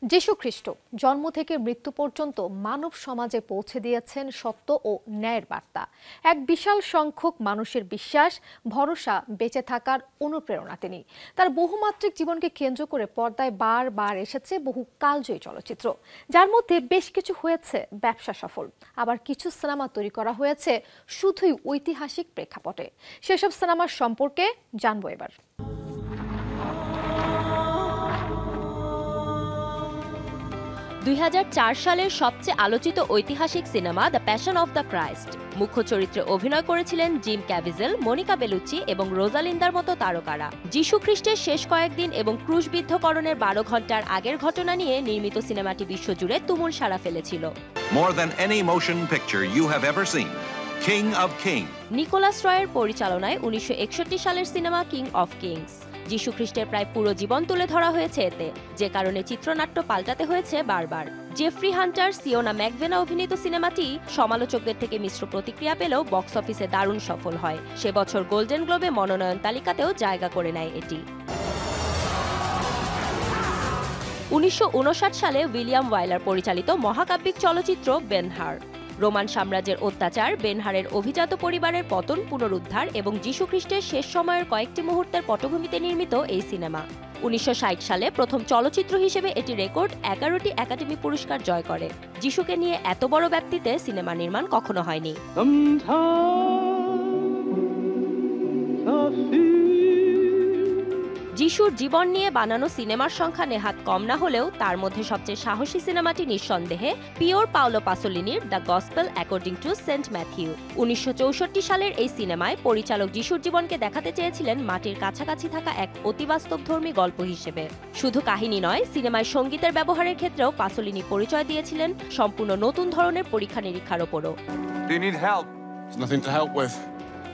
যীশু খ্রিস্ট জন্ম থেকে মৃত্যু পর্যন্ত মানব সমাজে পৌঁছে দিয়েছেন সত্য ও ন্যায়ের বার্তা। এক বিশাল সংখ্যক মানুষের বিশ্বাস, ভরসা, বেঁচে থাকার অনুপ্রেরণা তিনি। তার বহুমাত্রিক জীবনকে কেন্দ্র করে পর্দায় বারবার এসেছে বহু কালজয়ী চলচ্চিত্র, যার মধ্যে বেশ কিছু হয়েছে ব্যবসা সফল, আবার কিছু সিনেমা তৈরি করা হয়েছে শুধুই ঐতিহাসিক প্রেক্ষাপটে। সেসব সিনেমার সম্পর্কে জানবো এবার। 2004 সালের সবচেয়ে আলোচিত ঐতিহাসিক cinema the passion of the Christ. মুখ্য চরিত্রে অভিনয় করেছিলেন জিম ক্যাভিজেল, মনিকা বেলুচি এবং রোজালিন্দার মতো তারকারা। যীশু খ্রিস্টের শেষ কয়েকদিন এবং ক্রুশবিদ্ধকরণের 12 ঘন্টার আগের ঘটনা নিয়ে নির্মিত সিনেমাটি বিশ্বজুড়ে তুমুল সাড়া ফেলেছিল। More than any motion picture you have ever seen, King of Kings. Nicholas রয়ের পরিচালনায় 1961 সালের সিনেমা কিং অফ কিংস। যীশু খ্রিস্টের প্রায় পুরো জীবন তুলে ধরা হয়েছে এতে, যে কারণে চিত্রনাট্য পাল্টাতে হয়েছে বারবার। জেফ্রি হান্টার, সিওনা ম্যাকভেনা অভিনীত সিনেমাটি সমালোচকদের থেকে মিশ্র প্রতিক্রিয়া পেলেও বক্স অফিসে দারুণ সফল হয়। সে বছর গোল্ডেন গ্লোবে মনোনয়ন তালিকাতেও জায়গা করে নেয় এটি। 1959 সালে উইলিয়াম ওয়াইলার পরিচালিত মহাকাব্যিক চলচ্চিত্র বেনহার। রোমান সাম্রাজ্যের অত্যাচার, বেনহারের অভিজাত পরিবারের পতন, পুনরুদ্ধার এবং যীশু খ্রিস্টের শেষ সময়ের কয়েকটি মুহূর্তের পটভূমিতে নির্মিত এই সিনেমা। 1960 সালে প্রথম চলচ্চিত্র হিসেবে এটি রেকর্ড 11টি একাডেমি পুরস্কার জয় করে। যীশুকে নিয়ে এত বড় ব্যাপ্তিতে সিনেমা নির্মাণ কখনো হয়নি। যীশুর জীবন নিয়ে বানানো সিনেমার সংখ্যা নেহাত কম না হলেও তার মধ্যে সবচেয়ে সাহসী সিনেমাটি নিঃসন্দেহে পিওর পাওলো পাসোলিনির the gospel according to Saint Matthew. 1964 সালের এই সিনেমায় পরিচালক যীশুর জীবনকে দেখাতে চেয়েছিলেন মাটির কাছাকাছি থাকা এক অতিবাস্তবধর্মী গল্প হিসেবে। শুধু কাহিনী নয়, সিনেমায় সঙ্গীতের ব্যবহারের ক্ষেত্রেও পাসোলিনি পরিচয় দিয়েছিলেন সম্পূর্ণ নতুন ধরনের পরীক্ষা নিরীক্ষার ওপরও।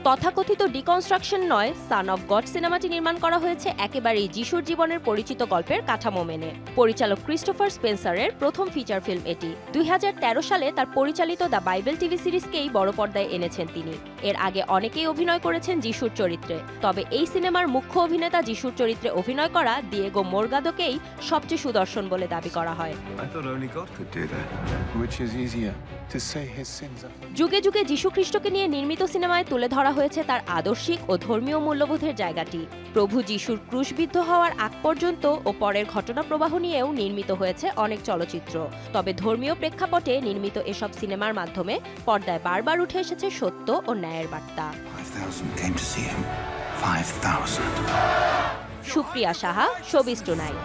তথাকথিত ডিকনস্ট্রাকশন নয়, সান অফ গড সিনেমাটি নির্মাণ করা হয়েছে একেবারেই যীশুর জীবনের পরিচিত গল্পের কাঠামো মেনে। পরিচালক ক্রিস্টোফার স্পেন্সারের প্রথম ফিচার ফিল্ম এটি। 2013 সালে তার পরিচালিত দ্য বাইবেল টিভি সিরিজকেই বড় পর্দায় এনেছেন তিনি। এর আগে অনেকেই অভিনয় করেছেন যীশুর চরিত্রে, তবে এই সিনেমার মুখ্য অভিনেতা যীশুর চরিত্রে অভিনয় করা দিয়েগো মোরগাদোকেই সবচেয়ে সুদর্শন বলে দাবি করা হয়। যুগে যুগে যীশু খ্রিস্টকে নিয়ে নির্মিত সিনেমায় তুলে ধরা হয়েছে তার আদর্শিক ও ধর্মীয় মূল্যবোধের জায়গাটি। প্রভু যীশুর ক্রুশবিদ্ধ হওয়ার আগ পর্যন্ত ও পরের ঘটনা প্রবাহ নিয়েও নির্মিত হয়েছে অনেক চলচ্চিত্র। তবে ধর্মীয় প্রেক্ষাপটে নির্মিত এসব সিনেমার মাধ্যমে পর্দায় বারবার উঠে এসেছে সত্য ও ন্যায়ের বার্তা। Supriya Saha, showbiz tonight.